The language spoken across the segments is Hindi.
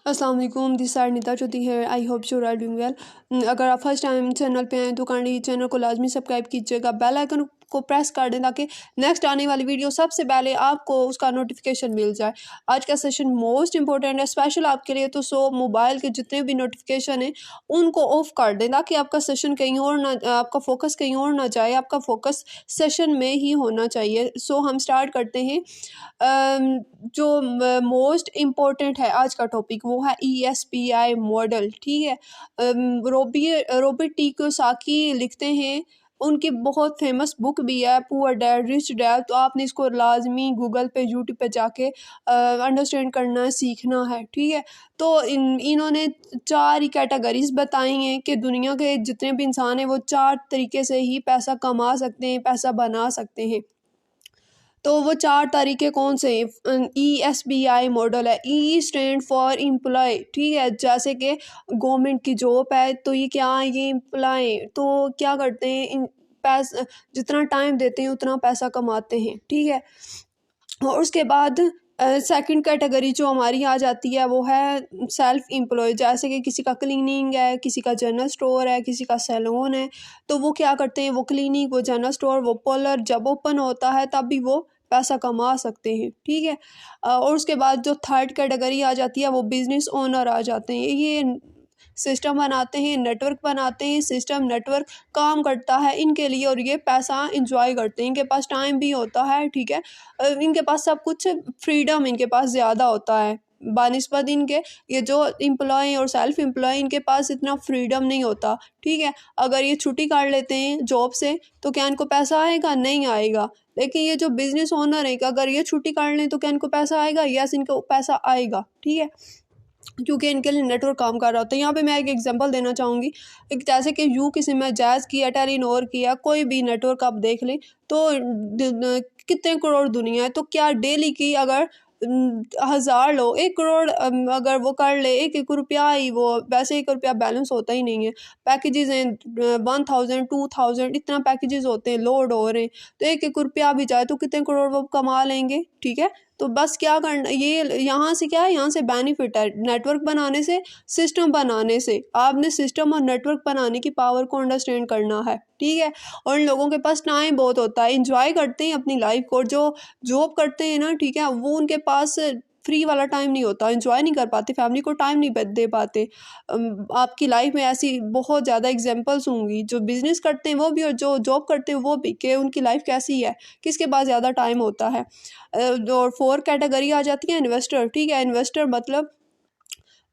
अस्सलाम वालेकुम, दिस साइड नीता चौधरी है। I hope you are doing well. अगर आप फर्स्ट टाइम चैनल पे आएँ तो काइंडली चैनल को लाजमी सब्सक्राइब कीजिएगा, बेल आइकन को प्रेस कर दें ताकि नेक्स्ट आने वाली वीडियो सबसे पहले आपको उसका नोटिफिकेशन मिल जाए। आज का सेशन मोस्ट इंपॉर्टेंट है, स्पेशल आपके लिए। तो सो मोबाइल के जितने भी नोटिफिकेशन हैं उनको ऑफ कर दें ताकि आपका सेशन कहीं और ना, आपका फोकस कहीं और ना जाए, आपका फोकस सेशन में ही होना चाहिए। सो हम स्टार्ट करते हैं। जो मोस्ट इम्पोर्टेंट है आज का टॉपिक वो है ESPI मॉडल। ठीक है, रॉबर्ट टी कियोसाकी लिखते हैं, उनकी बहुत फेमस बुक भी है पुअर डैड रिच डैड। तो आपने इसको लाजमी गूगल पे यूट्यूब पे जाके अंडरस्टैंड करना है, सीखना है। ठीक है, तो इन्होंने 4 ही कैटेगरीज बताई हैं कि दुनिया के जितने भी इंसान हैं वो 4 तरीके से ही पैसा कमा सकते हैं, पैसा बना सकते हैं। तो वो 4 तरीके कौन से हैं? ESBI मॉडल है। E stand for employ. ठीक है, जैसे कि गवर्नमेंट की जॉब है तो ये क्या है, ये एम्प्लॉय तो क्या करते हैं, जितना टाइम देते हैं उतना पैसा कमाते हैं। ठीक है, और उसके बाद सेकंड कैटेगरी जो हमारी आ जाती है वो है सेल्फ एम्प्लॉय। जैसे कि किसी का क्लीनिंग है, किसी का जनरल स्टोर है, किसी का सैलून है, तो वो क्या करते हैं, वो क्लीनिक, वो जनरल स्टोर, वो पार्लर जब ओपन होता है तब भी वो पैसा कमा सकते हैं। ठीक है, और उसके बाद जो थर्ड कैटेगरी आ जाती है वो बिजनेस ओनर आ जाते हैं। ये सिस्टम बनाते हैं, नेटवर्क बनाते हैं, सिस्टम नेटवर्क काम करता है इनके लिए और ये पैसा इंजॉय करते हैं। इनके पास टाइम भी होता है। ठीक है, इनके पास सब कुछ फ्रीडम इनके पास ज़्यादा होता है बानिस्बत इनके ये जो एम्प्लॉय और सेल्फ एम्प्लॉय, इनके पास इतना फ्रीडम नहीं होता। ठीक है, अगर ये छुट्टी काट लेते हैं जॉब से तो क्या इनको पैसा आएगा? नहीं आएगा। लेकिन ये जो बिजनेस ओनर है, अगर ये छुट्टी काट लें तो क्या इनको पैसा आएगा? यस, इनको पैसा आएगा। ठीक है, क्योंकि इनके लिए नेटवर्क काम कर रहा होता है। यहाँ पे मैं एक एग्जांपल देना चाहूँगी, एक जैसे कि यू किसी में जैज़ किया, टेलीनॉर किया, कोई भी नेटवर्क आप देख लें तो कितने करोड़ दुनिया है। तो क्या डेली की अगर 1000 लोग 1 करोड़ अगर वो कर ले, 1 रुपया ही, वो वैसे 1 रुपया बैलेंस होता ही नहीं है। पैकेजेस हैं 1000 2000 इतना पैकेजेस होते हैं, लोड हो रहे हैं। तो 1 रुपया भी जाए तो कितने करोड़ वो कमा लेंगे। ठीक है, तो बस क्या करना, ये यहाँ से क्या है, यहाँ से बेनिफिट है नेटवर्क बनाने से, सिस्टम बनाने से। आपने सिस्टम और नेटवर्क बनाने की पावर को अंडरस्टैंड करना है। ठीक है, और इन लोगों के पास टाइम बहुत होता है, इंजॉय करते हैं अपनी लाइफ को। जो जॉब करते हैं ना, ठीक है, वो उनके पास फ्री वाला टाइम नहीं होता, इंजॉय नहीं कर पाते, फैमिली को टाइम नहीं दे पाते। आपकी लाइफ में ऐसी बहुत ज़्यादा एग्जांपल्स होंगी, जो बिजनेस करते हैं वो भी और जो जॉब करते हैं वो भी, कि उनकी लाइफ कैसी है, किसके पास ज़्यादा टाइम होता है। और 4 कैटेगरी आ जाती है इन्वेस्टर। ठीक है, इन्वेस्टर मतलब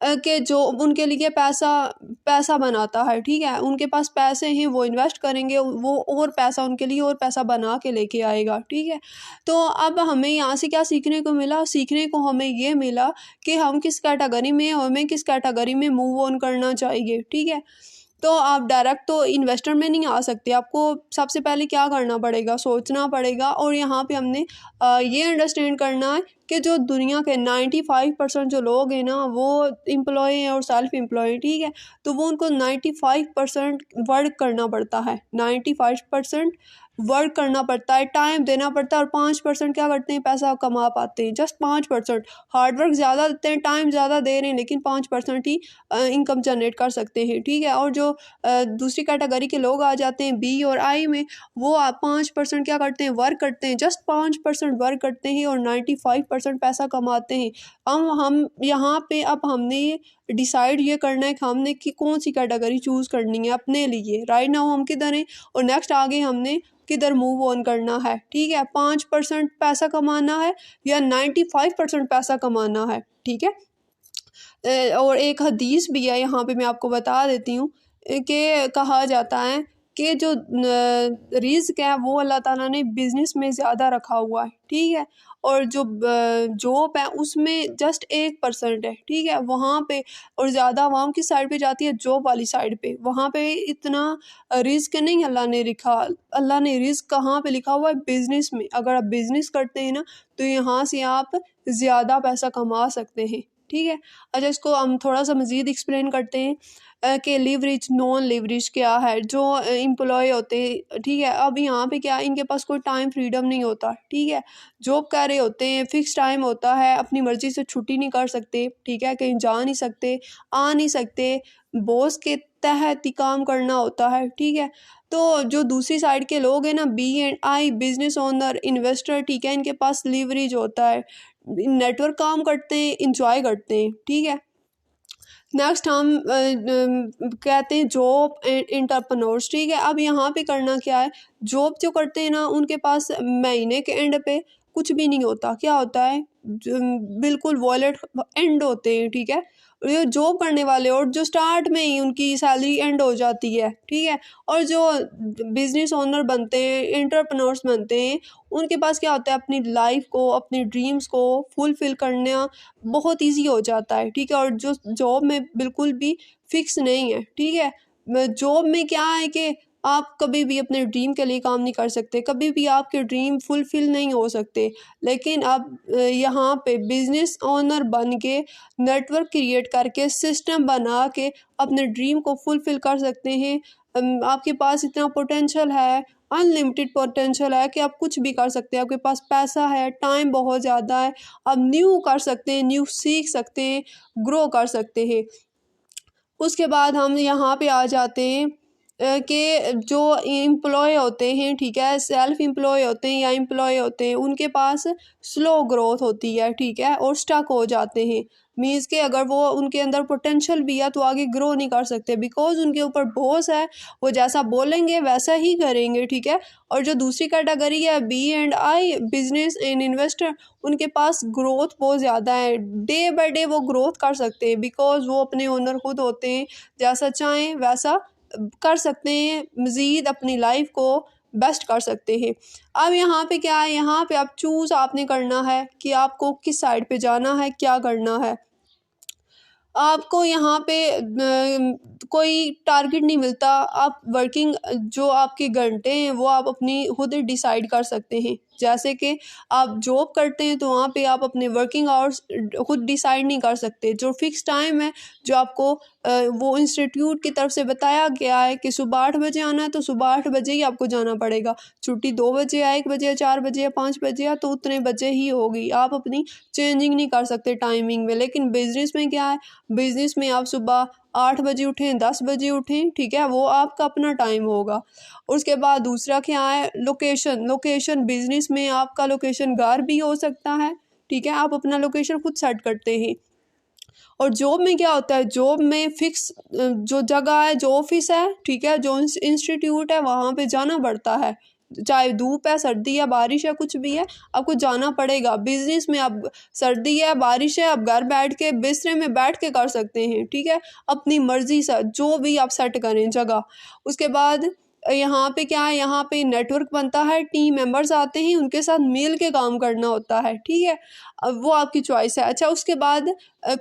कि जो उनके लिए पैसा बनाता है। ठीक है, उनके पास पैसे हैं, वो इन्वेस्ट करेंगे, वो और पैसा उनके लिए और पैसा बना के लेके आएगा। ठीक है, तो अब हमें यहाँ से क्या सीखने को मिला? सीखने को हमें ये मिला कि हम किस कैटेगरी में, हमें किस कैटेगरी में मूव ऑन करना चाहिए। ठीक है, तो आप डायरेक्ट तो इन्वेस्टर में नहीं आ सकते, आपको सबसे पहले क्या करना पड़ेगा, सोचना पड़ेगा। और यहाँ पे हमने ये अंडरस्टैंड करना है कि जो दुनिया के 95% जो लोग हैं ना वो एम्प्लॉय हैं और सेल्फ एम्प्लॉय। ठीक है, तो वो उनको 95% वर्क करना पड़ता है, 95% वर्क करना पड़ता है, टाइम देना पड़ता है, और 5% क्या करते हैं, पैसा कमा पाते हैं। जस्ट 5% हार्डवर्क ज़्यादा देते हैं, टाइम ज़्यादा दे रहे हैं, लेकिन 5% ही इनकम जनरेट कर सकते हैं। ठीक है, और जो दूसरी कैटेगरी के लोग आ जाते हैं B और I में, वो 5% क्या करते हैं, वर्क करते हैं, जस्ट 5% वर्क करते हैं और 95% पैसा कमाते हैं। हम यहाँ पे अब हमने डिसाइड ये करना है कि हमने कि कौन सी कैटेगरी चूज़ करनी है अपने लिए। राइट नाउ हम किधर हैं और नेक्स्ट आगे हमने किधर मूव ऑन करना है। ठीक है, 5% पैसा कमाना है या 95% पैसा कमाना है। ठीक है, और एक हदीस भी है, यहाँ पे मैं आपको बता देती हूँ कि कहा जाता है कि जो रिज़्क है वो अल्लाह ताला ने बिज़नेस में ज़्यादा रखा हुआ है। ठीक है, और जो जॉब है उसमें जस्ट 1% है। ठीक है, वहाँ पे और ज़्यादा आवाम की साइड पे जाती है, जॉब वाली साइड पे, वहाँ पे इतना रिज़्क नहीं अल्लाह ने लिखा। अल्लाह ने रिज़्क कहाँ पे लिखा हुआ है? बिज़नेस में। अगर आप बिज़नेस करते हैं ना तो यहाँ से आप ज़्यादा पैसा कमा सकते हैं। ठीक है। अच्छा, इसको हम थोड़ा सा मज़ीद एक्सप्लेन करते हैं कि लिवरेज नॉन लिवरेज क्या है। जो एम्प्लॉय होते हैं, ठीक है, अब यहाँ पे क्या है, इनके पास कोई टाइम फ्रीडम नहीं होता, ठीक है। जॉब कर रहे होते हैं, फिक्स टाइम होता है, अपनी मर्ज़ी से छुट्टी नहीं कर सकते, ठीक है, कहीं जा नहीं सकते, आ नहीं सकते, बॉस के तहत ही काम करना होता है, ठीक है। तो जो दूसरी साइड के लोग हैं ना, B&I बिजनेस ओनर, इन्वेस्टर, ठीक है, इनके पास लीवरेज होता है, नेटवर्क काम करते हैं, इंजॉय करते हैं, ठीक है। नेक्स्ट हम कहते हैं जॉब एंड एंटरप्रेन्योर्स, ठीक है। अब यहाँ पे करना क्या है, जॉब जो करते हैं ना, उनके पास महीने के एंड पे कुछ भी नहीं होता। क्या होता है, बिल्कुल वॉलेट एंड होते हैं, ठीक है। ये जॉब करने वाले, और जो स्टार्ट में ही उनकी सैलरी एंड हो जाती है, ठीक है। और जो बिजनेस ओनर बनते हैं, एंटरप्रेन्योर्स बनते हैं, उनके पास क्या होता है, अपनी लाइफ को, अपने ड्रीम्स को फुलफिल करना बहुत इजी हो जाता है, ठीक है। और जो जॉब में बिल्कुल भी फिक्स नहीं है, ठीक है। जॉब में क्या है कि आप कभी भी अपने ड्रीम के लिए काम नहीं कर सकते, कभी भी आपके ड्रीम फुलफिल नहीं हो सकते। लेकिन आप यहाँ पे बिजनेस ओनर बन के, नेटवर्क क्रिएट करके, सिस्टम बना के अपने ड्रीम को फुलफिल कर सकते हैं। आपके पास इतना पोटेंशियल है, अनलिमिटेड पोटेंशियल है कि आप कुछ भी कर सकते हैं। आपके पास पैसा है, टाइम बहुत ज़्यादा है, आप न्यू कर सकते हैं, न्यू सीख सकते हैं, ग्रो कर सकते हैं। उसके बाद हम यहाँ पे आ जाते हैं कि जो एम्प्लॉय होते हैं, ठीक है, सेल्फ एम्प्लॉय होते हैं या एम्प्लॉय होते हैं, उनके पास स्लो ग्रोथ होती है, ठीक है, और स्टक हो जाते हैं। मीन्स के अगर वो, उनके अंदर पोटेंशियल भी है तो आगे ग्रो नहीं कर सकते, बिकॉज उनके ऊपर बॉस है, वो जैसा बोलेंगे वैसा ही करेंगे, ठीक है। और जो दूसरी कैटेगरी है, B&I बिजनेस एंड इन्वेस्टर, उनके पास ग्रोथ बहुत ज़्यादा है, डे बाय डे वो ग्रोथ कर सकते हैं, बिकॉज वो अपने ओनर खुद होते हैं, जैसा चाहें वैसा कर सकते हैं, मज़ीद अपनी लाइफ को बेस्ट कर सकते हैं। अब यहाँ पे क्या है, यहाँ पे आप चूज़ आपने करना है कि आपको किस साइड पे जाना है, क्या करना है। आपको यहाँ पे कोई टारगेट नहीं मिलता, आप वर्किंग जो आपके घंटे हैं वो आप अपनी खुद डिसाइड कर सकते हैं। जैसे कि आप जॉब करते हैं तो वहाँ पे आप अपने वर्किंग आवर्स खुद डिसाइड नहीं कर सकते। जो फिक्स टाइम है, जो आपको वो इंस्टीट्यूट की तरफ से बताया गया है कि सुबह 8 बजे आना है तो सुबह 8 बजे ही आपको जाना पड़ेगा। छुट्टी 2 बजे या 1 बजे या 4 बजे या 5 बजे या तो उतने बजे ही होगी, आप अपनी चेंजिंग नहीं कर सकते टाइमिंग में। लेकिन बिजनेस में क्या है, बिजनेस में आप सुबह 8 बजे उठें, 10 बजे उठें, ठीक है, वो आपका अपना टाइम होगा। उसके बाद दूसरा क्या है, लोकेशन बिजनेस में आपका लोकेशन घर भी हो सकता है, ठीक है, आप अपना लोकेशन खुद सेट करते हैं। और जॉब में क्या होता है, जॉब में फिक्स जो जगह है, जो ऑफिस है, ठीक है, जो इंस्टीट्यूट है, वहाँ पे जाना पड़ता है, चाहे धूप है, सर्दी है, बारिश है, कुछ भी है, आपको जाना पड़ेगा। बिजनेस में आप सर्दी है, बारिश है, आप घर बैठ के बिस्तरे में बैठ के कर सकते हैं, ठीक है, अपनी मर्जी से जो भी आप सेट करें जगह। उसके बाद यहाँ पे क्या है, यहाँ पे नेटवर्क बनता है, टीम मेंबर्स आते हैं, उनके साथ मिल के काम करना होता है, ठीक है। अब वो आपकी चॉइस है। अच्छा, उसके बाद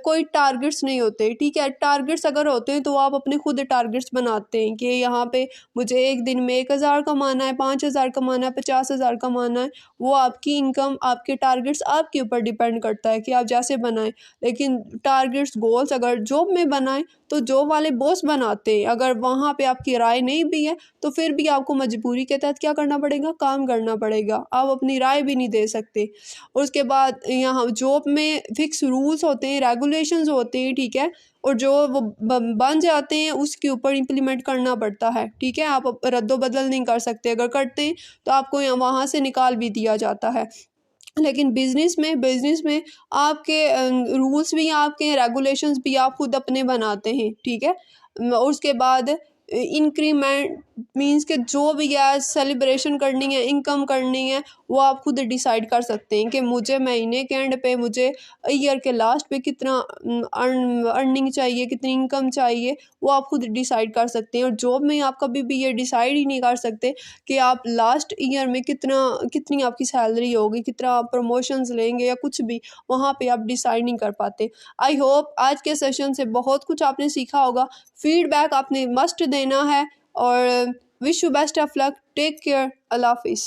कोई टारगेट्स नहीं होते, ठीक है। टारगेट्स अगर होते हैं तो आप अपने खुद टारगेट्स बनाते हैं कि यहाँ पे मुझे एक दिन में 1000 कमाना है, 5000 कमाना है, 50,000 कमाना है। वो आपकी इनकम, आपके टारगेट्स आपके ऊपर डिपेंड करता है कि आप जैसे बनाएं। लेकिन टारगेट्स, गोल्स अगर जॉब में बनाएं तो जॉब वाले बॉस बनाते हैं। अगर वहाँ पे आपकी राय नहीं भी है तो फिर भी आपको मजबूरी के तहत क्या करना पड़ेगा, काम करना पड़ेगा, आप अपनी राय भी नहीं दे सकते। उसके बाद यहाँ जॉब में फिक्स रूल्स होते हैं, रेगुलेशंस होते हैं, ठीक है, और जो वो बन जाते हैं उसके ऊपर इम्प्लीमेंट करना पड़ता है, ठीक है। आप रद्दो बदल नहीं कर सकते, अगर करते हैं तो आपको यहाँ वहाँ से निकाल भी दिया जाता है। लेकिन बिजनेस में आपके रूल्स भी आपके हैं, रेगुलेशंस भी आप खुद अपने बनाते हैं, ठीक है। और उसके बाद इंक्रीमेंट मींस के जो भी है, सेलिब्रेशन करनी है, इनकम करनी है, वो आप खुद डिसाइड कर सकते हैं कि मुझे महीने के एंड पे, मुझे ईयर के लास्ट पे कितना अर्निंग चाहिए, कितनी इनकम चाहिए, वो आप खुद डिसाइड कर सकते हैं। और जॉब में आप कभी भी ये डिसाइड ही नहीं कर सकते कि आप लास्ट ईयर में कितनी आपकी सैलरी होगी, कितना आप प्रमोशंस लेंगे या कुछ भी, वहाँ पे आप डिसाइड नहीं कर पाते। आई होप आज के सेशन से बहुत कुछ आपने सीखा होगा। फीडबैक आपने मस्ट देना है और wish you best of luck. Take care. अल्लाह हाफिज़।